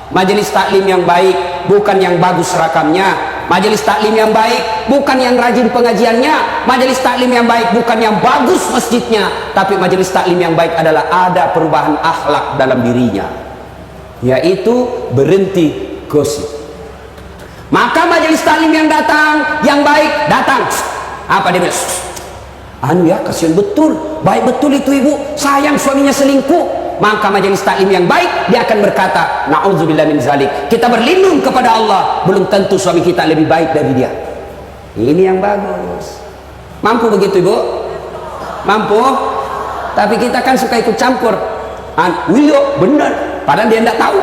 Majelis taklim yang baik bukan yang bagus serakamnya. Majelis taklim yang baik bukan yang rajin pengajiannya. Majelis taklim yang baik bukan yang bagus masjidnya. Tapi majelis taklim yang baik adalah ada perubahan akhlak dalam dirinya, yaitu berhenti gosip. Maka majelis taklim yang datang, yang baik datang. Apa dia bilang? Anu ya, kasihan betul, baik betul itu ibu, sayang suaminya selingkuh. Maka majelis taklim yang baik dia akan berkata, na'udzubillah min zalik, kita berlindung kepada Allah, belum tentu suami kita lebih baik dari dia. Ini yang bagus. Mampu begitu ibu? Mampu? Tapi kita kan suka ikut campur. Iya benar, padahal dia tidak tahu.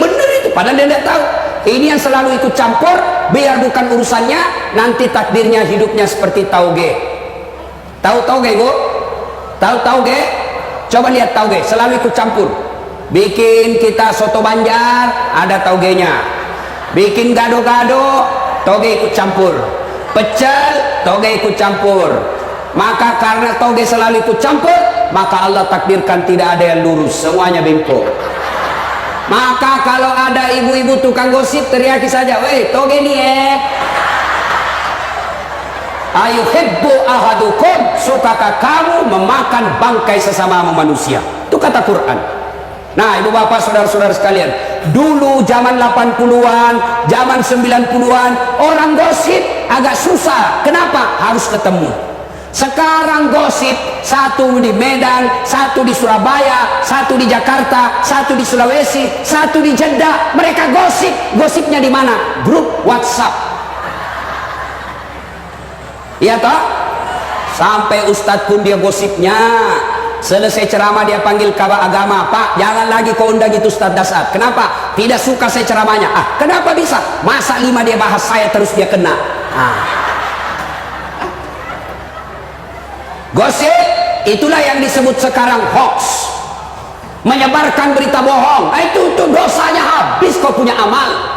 Benar itu, padahal dia tidak tahu. Ini yang selalu ikut campur, biar bukan urusannya, nanti takdirnya hidupnya seperti tauge. Tahu tauge ibu? Tahu tauge? Coba lihat tauge, selalu ikut campur. Bikin kita soto Banjar, ada taugenya. Bikin gado-gado, tauge ikut campur. Pecel, tauge ikut campur. Maka karena tauge selalu ikut campur, maka Allah takdirkan tidak ada yang lurus, semuanya bengkok. Maka kalau ada ibu-ibu tukang gosip, teriaki saja, weh tauge nih ayuhibbu ahadukum, sukakah kamu memakan bangkai sesamamu manusia? Itu kata Quran. Nah ibu bapak saudara-saudara sekalian, dulu zaman 80-an, zaman 90-an, orang gosip agak susah. Kenapa? Harus ketemu. Sekarang gosip, satu di Medan, satu di Surabaya, satu di Jakarta, satu di Sulawesi, satu di Jeddah. Mereka gosip. Gosipnya di mana? Grup WhatsApp. Iya toh? Sampai ustadz pun dia gosipnya. Selesai ceramah dia panggil kabar agama, Pak jangan lagi kau undang itu Ustadz Dasar. Kenapa? Tidak suka saya ceramahnya. Kenapa bisa? Masa 5 dia bahas saya terus dia kena. Gosip itulah yang disebut sekarang hoax, menyebarkan berita bohong. Itu dosanya habis kau punya amal.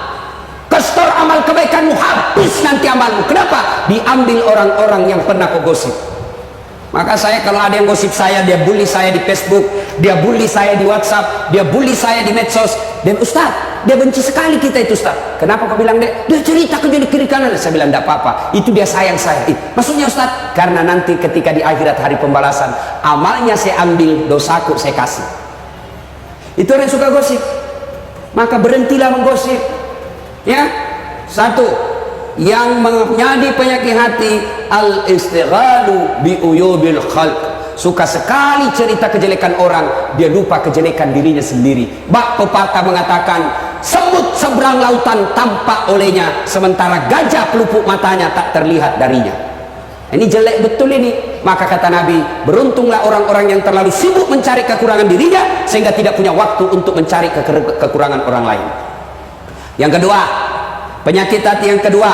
Kestor amal kebaikanmu habis nanti amalmu. Kenapa? Diambil orang-orang yang pernah kau gosip. Maka saya kalau ada yang gosip saya, dia bully saya di Facebook, dia bully saya di WhatsApp, dia bully saya di medsos, dan Ustaz, dia benci sekali kita itu Ustaz. Kenapa kau bilang dia cerita ke kiri kanan? Saya bilang tidak apa-apa, itu dia sayang saya. Maksudnya Ustaz, karena nanti ketika di akhirat hari pembalasan, amalnya saya ambil, dosaku saya kasih. Itu orang yang suka gosip. Maka berhentilah menggosip. Ya, satu yang menjadi penyakit hati, al-istighalu bi uyubil khalq, suka sekali cerita kejelekan orang, dia lupa kejelekan dirinya sendiri. Bak pepatah mengatakan, semut seberang lautan tampak olehnya, sementara gajah pelupuk matanya tak terlihat darinya. Ini jelek betul ini. Maka kata Nabi, beruntunglah orang-orang yang terlalu sibuk mencari kekurangan dirinya sehingga tidak punya waktu untuk mencari kekurangan orang lain. Yang kedua, penyakit hati yang kedua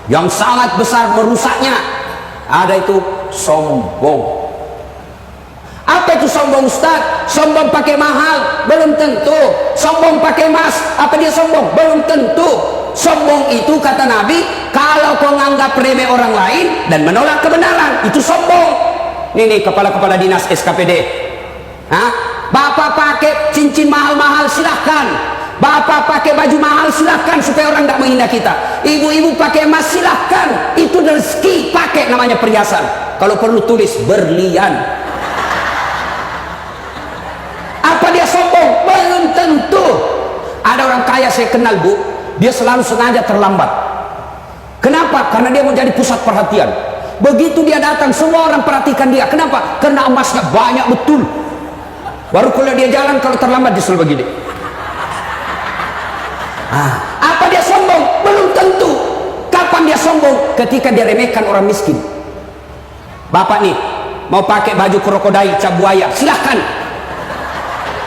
yang sangat besar merusaknya, ada itu sombong. Apa itu sombong Ustaz? Sombong pakai mahal? Belum tentu. Sombong pakai emas? Apa dia sombong? Belum tentu. Sombong itu kata Nabi, kalau kau menganggap remeh orang lain dan menolak kebenaran, itu sombong. Ini kepala-kepala dinas SKPD. Bapak pakai cincin mahal-mahal silahkan. Bapak pakai baju mahal silahkan supaya orang tidak menghina kita. Ibu-ibu pakai emas silahkan, itu rezeki, pakai namanya perhiasan. Kalau perlu tulis berlian. Apa dia sombong? Belum tentu. Ada orang kaya saya kenal bu, dia selalu sengaja terlambat. Kenapa? Karena dia mau jadi pusat perhatian. Begitu dia datang semua orang perhatikan dia. Kenapa? Karena emasnya banyak betul. Baru kalau dia jalan, kalau terlambat justru begini. Apa dia sombong? Belum tentu. Kapan dia sombong? Ketika dia remehkan orang miskin. Bapak nih mau pakai baju krokodil cap buaya, silahkan.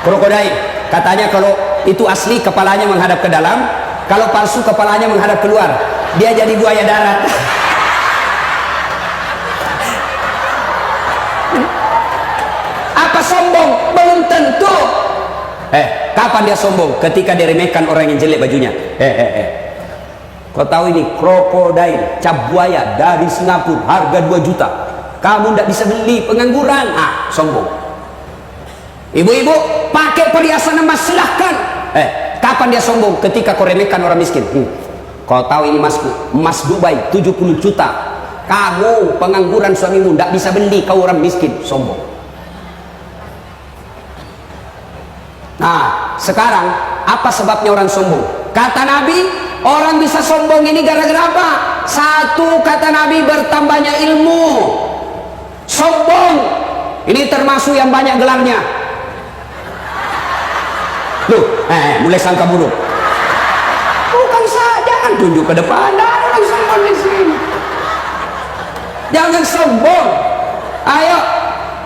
Krokodil katanya kalau itu asli kepalanya menghadap ke dalam, kalau palsu kepalanya menghadap keluar, dia jadi buaya darat. Apa sombong? Belum tentu. Kapan dia sombong? Ketika dia remehkan orang yang jelek bajunya. Kau tahu ini krokodil cap buaya dari Singapura harga 2 juta, kamu tidak bisa beli, pengangguran. Sombong. Ibu-ibu pakai perhiasan emas silahkan. Kapan dia sombong? Ketika kau remehkan orang miskin. Kau tahu ini emas Dubai 70 juta. Kamu pengangguran suamimu tidak bisa beli, kau orang miskin, sombong. Nah, sekarang apa sebabnya orang sombong? Kata Nabi, orang bisa sombong ini gara-gara apa? Satu, kata Nabi, bertambahnya ilmu. Sombong ini termasuk yang banyak gelarnya. Loh, mulai sangka buruk. Bukan saya, jangan tunjuk ke depan. Ada orang sombong di sini. Jangan sombong. Ayo,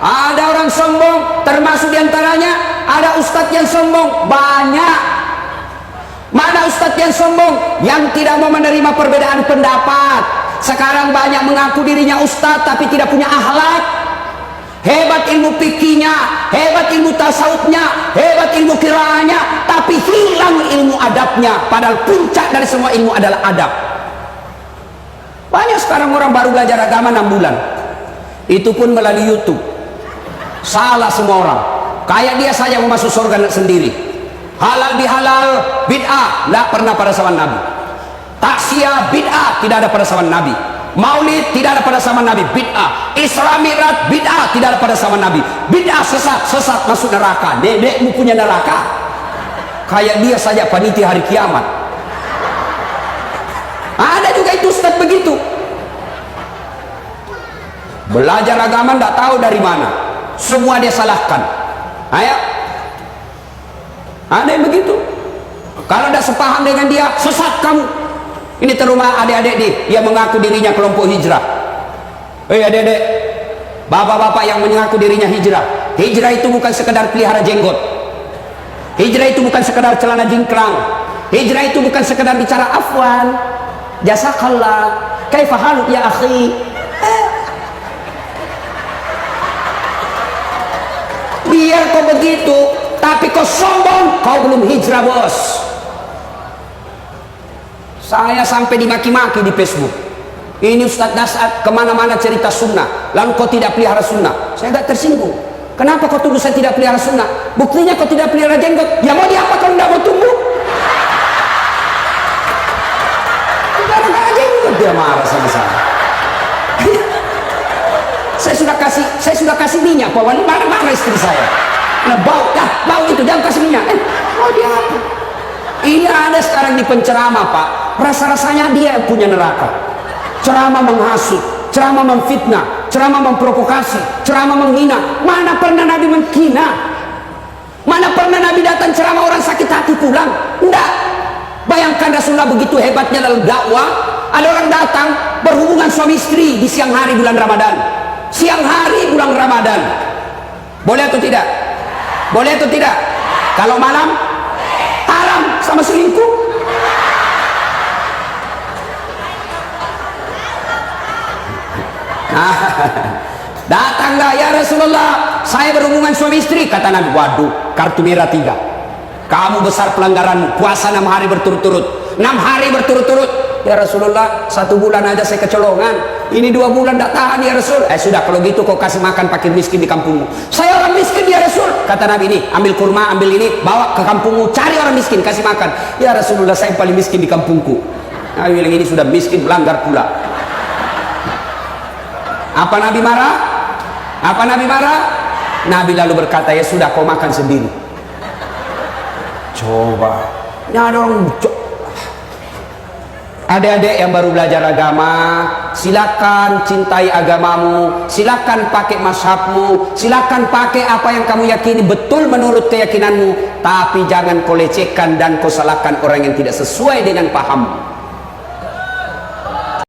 ada orang sombong, termasuk diantaranya ada ustadz yang sombong. Banyak. Mana ustadz yang sombong? Yang tidak mau menerima perbedaan pendapat. Sekarang banyak mengaku dirinya ustadz tapi tidak punya akhlak. Hebat ilmu fikihnya, hebat ilmu tasawufnya, hebat ilmu qiraahnya, tapi hilang ilmu adabnya. Padahal puncak dari semua ilmu adalah adab. Banyak sekarang orang baru belajar agama 6 bulan, itu pun melalui YouTube. Salah semua orang. Kayak dia saja mau masuk surga sendiri. Halal bihalal bid'ah, tidak pernah pada zaman Nabi. Taksiyah bid'ah, tidak ada pada zaman Nabi. Maulid tidak ada pada zaman Nabi, bid'ah. Isra Mi'raj bid'ah, tidak ada pada zaman Nabi. Bid'ah, sesat masuk neraka. Dedekmu punya neraka. Kayak dia saja panitia hari kiamat. Ada juga itu ustaz begitu. Belajar agama tidak tahu dari mana, semua dia salahkan. Ayo, ada yang begitu. Kalau tidak sepaham dengan dia, sesat kamu. Ini terutama adik-adik nih, dia mengaku dirinya kelompok hijrah. Adik-adik, bapak-bapak yang mengaku dirinya hijrah. Hijrah itu bukan sekedar pelihara jenggot. Hijrah itu bukan sekedar celana jingkrang. Hijrah itu bukan sekedar bicara afwan, jazakallah, kaifa haluk ya akhi. Biar kau begitu, tapi kau sombong, kau belum hijrah, bos. Saya sampai dimaki-maki di Facebook. Ini Ustadz Nas'ad kemana-mana cerita sunnah, lalu kau tidak pelihara sunnah. Saya gak tersinggung. Kenapa kau tuduh saya tidak pelihara sunnah? Buktinya kau tidak pelihara jenggot. Ya mau diapa kalau tidak mau tumbuh? Gara-gara jenggot dia marah sama saya. Saya sudah kasih minyak, Pak Wali. Mana istri saya? Nah, bau itu, jangan kasih minyak. Mau dia apa? Ini ada sekarang di penceramah, Pak. Rasa-rasanya dia yang punya neraka. Ceramah menghasut, ceramah memfitnah, ceramah memprovokasi, ceramah menghina. Mana pernah Nabi menghina? Mana pernah Nabi datang ceramah orang sakit hati pulang? Enggak. Bayangkan Rasulullah begitu hebatnya dalam dakwah. Ada orang datang berhubungan suami istri di siang hari bulan Ramadan. Siang hari bulan Ramadan. Boleh atau tidak? Boleh atau tidak? Kalau malam? Haram sama selingkuh. Nah, datanglah ya Rasulullah, saya berhubungan suami istri. Kata Nabi, waduh, kartu merah 3. Kamu besar pelanggaran, puasa 6 hari berturut-turut. 6 hari berturut-turut. Ya Rasulullah, 1 bulan aja saya kecolongan. Ini 2 bulan tak tahan ya Rasul. Sudah, kalau gitu kau kasih makan fakir miskin di kampungmu. Saya orang miskin ya Rasul. Kata Nabi, ini ambil kurma, ambil ini, bawa ke kampungmu, cari orang miskin, kasih makan. Ya Rasulullah, saya paling miskin di kampungku. Nabi bilang, ini sudah miskin, melanggar pula. Apa Nabi marah? Apa Nabi marah? Nabi lalu berkata, ya sudah, kau makan sendiri. Coba. Ya ada orang. Adik-adik yang baru belajar agama, silakan cintai agamamu, silakan pakai mazhabmu, silakan pakai apa yang kamu yakini betul menurut keyakinanmu, tapi jangan kau lecehkan dan kau salahkan orang yang tidak sesuai dengan pahammu.